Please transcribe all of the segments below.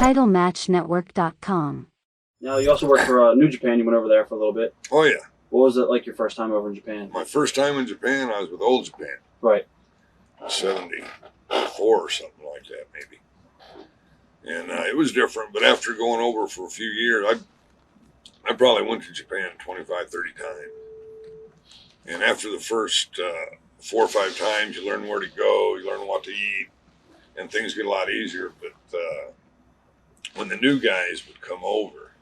TitleMatchNetwork.com. Now, you also worked for New Japan. You went over there for a little bit. Oh, yeah. What was it like your first time over in Japan? My first time in Japan, I was with Old Japan. Right. 74 or something like that, maybe. And it was different, but after going over for a few years, I probably went to Japan 25, 30 times. And after the first 4 or 5 times, you learn where to go, you learn what to eat, and things get a lot easier. But when the new guys would come over,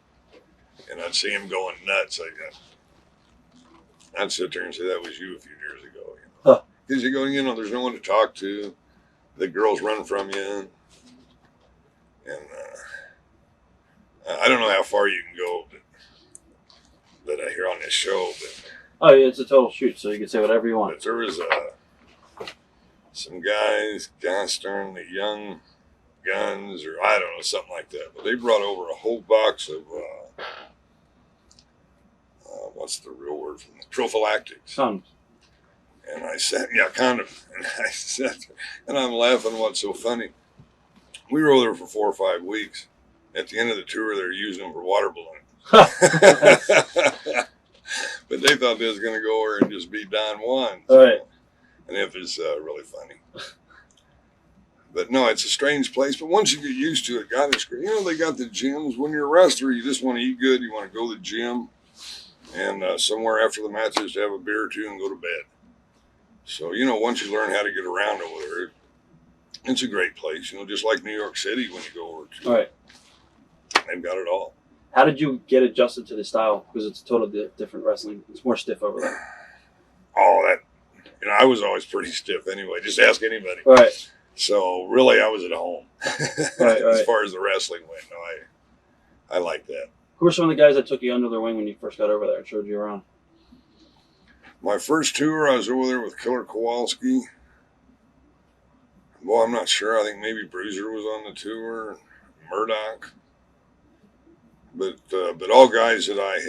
and I'd see them going nuts, I'd sit there and say, that was you a few years ago. Because you go, there's no one to talk to. The girls run from you. And I don't know how far you can go that I hear on this show. But, oh, yeah, it's a total shoot, so you can say whatever you want. But there was some guys, gosh darn, the Young Guns, or I don't know, something like that. But they brought over a whole box of, what's the real word for them? Prophylactics. Condoms. And I said, yeah, condoms. And I said, and I'm laughing, what's so funny? We were over there for 4 or 5 weeks. At the end of the tour, they were using them for water balloons. But they thought they was going to go over and just be Don Juan. All right. And it was really funny. But no, it's a strange place. But once you get used to it, God, it's great. They got the gyms. When you're a wrestler, you just want to eat good. You want to go to the gym. And somewhere after the matches, to have a beer or two and go to bed. So, once you learn how to get around over there, it's a great place. Just like New York City when you go over to. All right. They've got it all. How did you get adjusted to the style? Because it's totally different wrestling. It's more stiff over there. Oh, that, I was always pretty stiff anyway. Just ask anybody. All right. So, really, I was at home. Right. As far as the wrestling went. No, I like that. Who were some of the guys that took you under their wing when you first got over there and showed you around? My first tour, I was over there with Killer Kowalski. Well, I'm not sure. I think maybe Bruiser was on the tour, Murdoch. But all guys that I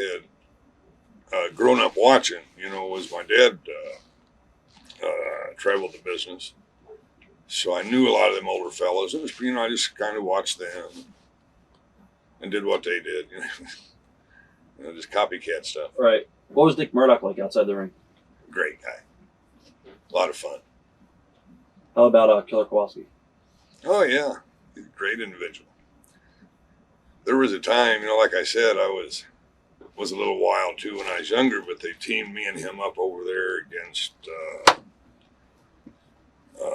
had grown up watching, was my dad traveled the business. So I knew a lot of them older fellas. It was, I just kind of watched them and did what they did. Just copycat stuff. Right. What was Dick Murdoch like outside the ring? Great guy. A lot of fun. How about Killer Kowalski? Oh, yeah. He's a great individual. There was a time, like I said, I was a little wild too when I was younger, but they teamed me and him up over there against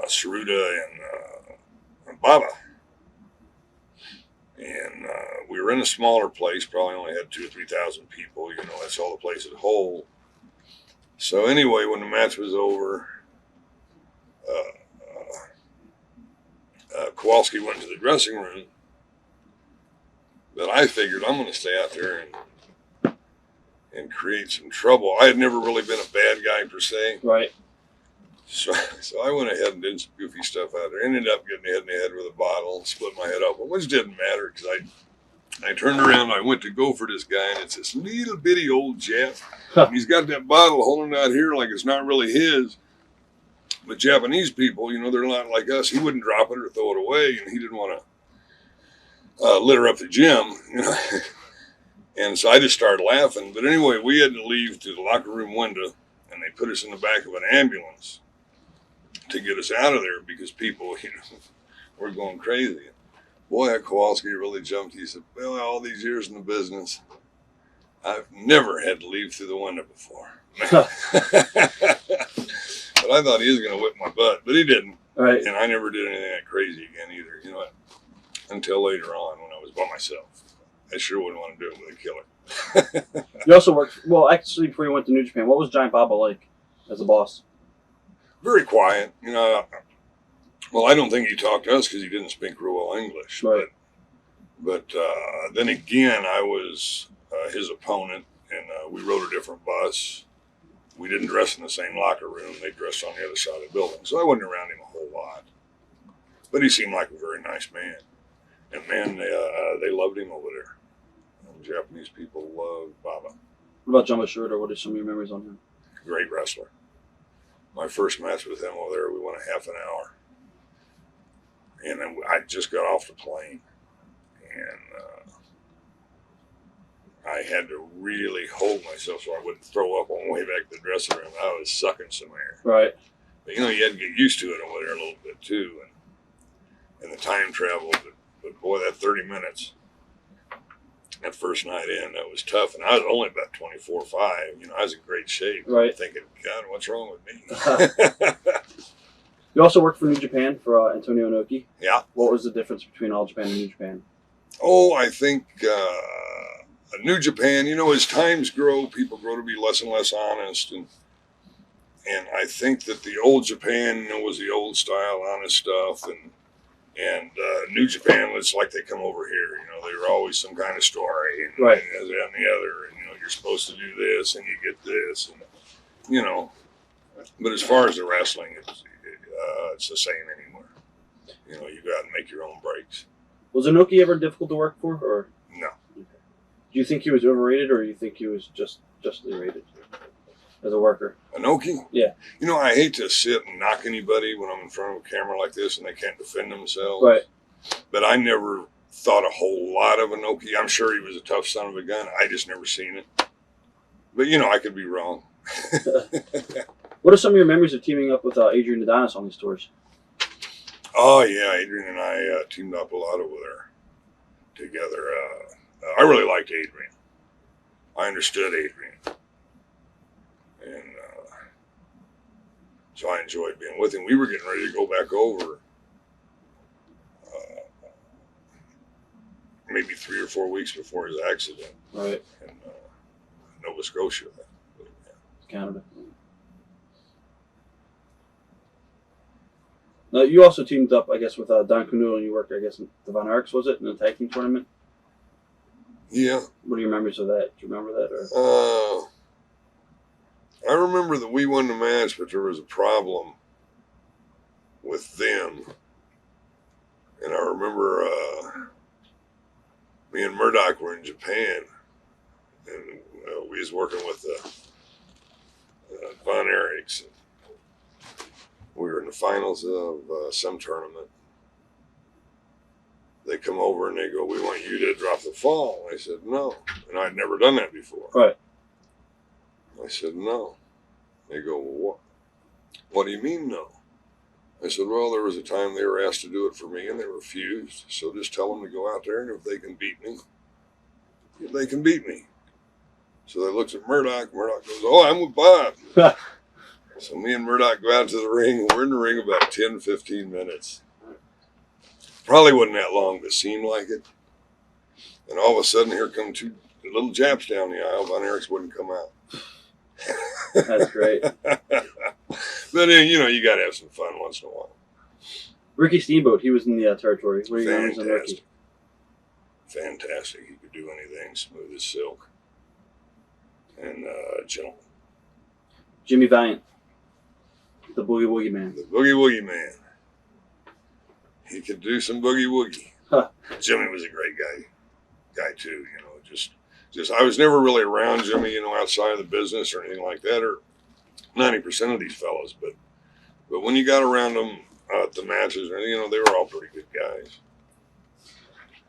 Saruda and Baba. And we were in a smaller place, probably only had 2,000 or 3,000 people. That's all the place as a whole. So anyway, when the match was over, Kowalski went to the dressing room. But I figured I'm going to stay out there and create some trouble. I had never really been a bad guy per se. Right. So I went ahead and did some goofy stuff out there. Ended up getting hit in the head with a bottle and split my head open, which didn't matter because I turned around and I went to go for this guy, and it's this little bitty old Jap. He's got that bottle holding out here like it's not really his. But Japanese people, they're not like us. He wouldn't drop it or throw it away, and he didn't want to litter up the gym, And so I just started laughing. But anyway, we had to leave to the locker room window, and they put us in the back of an ambulance to get us out of there because people, were going crazy. Boy, that Kowalski really jumped. He said, well, all these years in the business, I've never had to leave through the window before. But I thought he was going to whip my butt, but he didn't. Right. And I never did anything that crazy again either, until later on when I was by myself. I sure wouldn't want to do it with a killer. You also worked, well, actually, before you went to New Japan, what was Giant Baba like as a boss? Very quiet. Well, I don't think he talked to us because he didn't speak real well English. Right. But then again, I was his opponent, and we rode a different bus. We didn't dress in the same locker room. They dressed on the other side of the building. So I wasn't around him a whole lot. But he seemed like a very nice man. And man, they loved him over there. Japanese people loved Baba. What about Jumbo Shirota? What are some of your memories on him? Great wrestler. My first match with him over there, we went a half an hour. And then I just got off the plane. and I had to really hold myself so I wouldn't throw up on the way back to the dressing room. I was sucking some air. Right. But, you know, you had to get used to it over there a little bit too, and the time travel. But boy, that 30 minutes, that first night in, that was tough. And I was only about 24.5. You know, I was in great shape. Right. Thinking, God, what's wrong with me? You also worked for New Japan for Antonio Inoki. Yeah. What was the difference between All Japan and New Japan? Oh, I think New Japan, you know, as times grow, people grow to be less and less honest. And I think that the old Japan, you know, was the old style, honest stuff. And New Japan, it's like they come over here. You know, they were always some kind of story. And, Right. and that and the other. And, you know, you're supposed to do this and you get this. And, you know, but as far as the wrestling, it's the same anywhere. You know, you go out and make your own breaks. Was Inoki ever difficult to work for? Or No. do you think he was overrated, or do you think he was justly rated as a worker? Inoki? Yeah. You know, I hate to sit and knock anybody when I'm in front of a camera like this and they can't defend themselves. Right. But I never thought a whole lot of Inoki. I'm sure he was a tough son of a gun. I just never seen it. But, you know, I could be wrong. What are some of your memories of teaming up with Adrian Adonis on these tours? Oh, yeah. Adrian and I teamed up a lot over there together. I really liked Adrian. I understood Adrian. And so I enjoyed being with him. We were getting ready to go back over maybe 3 or 4 weeks before his accident. Right. In Nova Scotia. Canada. Now, you also teamed up, I guess, with Don Canoodle, and you worked, I guess, in the Von Erichs, was it, in the tag team tournament? Yeah. What are your memories of that? Do you remember that? Or? I remember that we won the match, but there was a problem with them. And I remember me and Murdoch were in Japan, and we was working with the Von Erichs. We were in the finals of some tournament. They come over and they go, "We want you to drop the fall." I said, "No." And I'd never done that before. Right. I said, "No." They go, "Well, what do you mean no?" I said, "Well, there was a time they were asked to do it for me and they refused. So just tell them to go out there, and if they can beat me, they can beat me." So they looked at Murdoch. Murdoch goes, "Oh, I'm with Bob." So me and Murdoch go out to the ring. We're in the ring about 10, 15 minutes. Probably wasn't that long, but seemed like it. And all of a sudden, here come two little Japs down the aisle. Von Erichs wouldn't come out. That's great. But, you know, you got to have some fun once in a while. Ricky Steamboat, he was in the territory. What are your memories on Ricky? Fantastic. He could do anything, smooth as silk. And gentleman. Jimmy Valiant, the Boogie Woogie Man. The Boogie Woogie Man. He could do some boogie woogie. Huh. Jimmy was a great guy too. You know, just I was never really around Jimmy, you know, outside of the business or anything like that, or 90% of these fellas. But when you got around them at the matches, you know, they were all pretty good guys.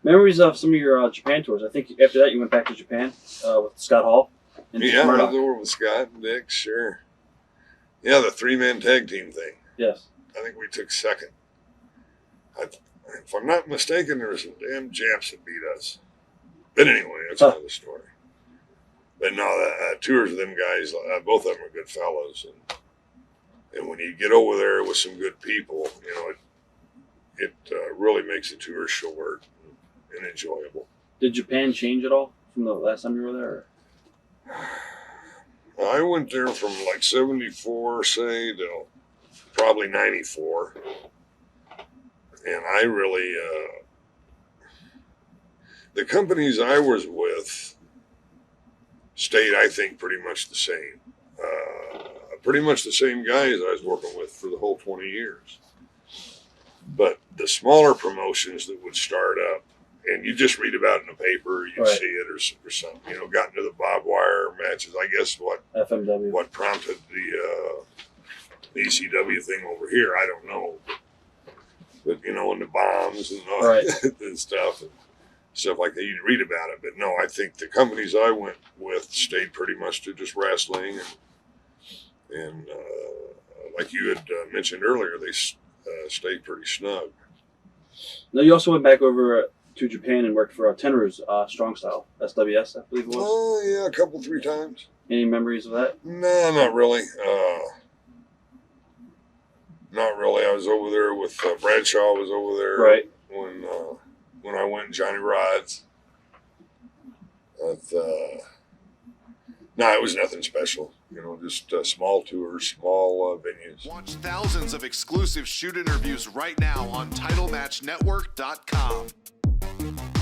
Memories of some of your Japan tours. I think after that you went back to Japan with Scott Hall. And Yeah, I Murdoch. was over with Scott and Dick, sure. Yeah, the 3-man tag team thing. Yes. I think we took second. If I'm not mistaken, there were some damn Japs that beat us. But anyway, that's another story. But no, tours of them guys, both of them are good fellows. And when you get over there with some good people, you know, it really makes the tour short and enjoyable. Did Japan change at all from the last time you were there? I went there from like 74, say, to probably 94. And I really, the companies I was with stayed, I think, pretty much the same. Pretty much the same guys I was working with for the whole 20 years. But the smaller promotions that would start up, and you just read about it in the paper, you see it or something, you know, got into the barbed wire matches. I guess FMW. What prompted the ECW thing over here, I don't know. But, you know, and the bombs and all that and stuff. stuff like that. You read about it, but no, I think the companies I went with stayed pretty much to just wrestling, and like you had mentioned earlier, they stayed pretty snug. Now, you also went back over to Japan and worked for Tenru's Strong Style, SWS, I believe it was. Oh yeah, a couple, 3 times. Any memories of that? No, not really. Not really. I was over there with Bradshaw. Was over there Right. when I went, Johnny Rides. But, no, it was nothing special. You know, just small tours, small venues. Watch thousands of exclusive shoot interviews right now on TitleMatchNetwork.com.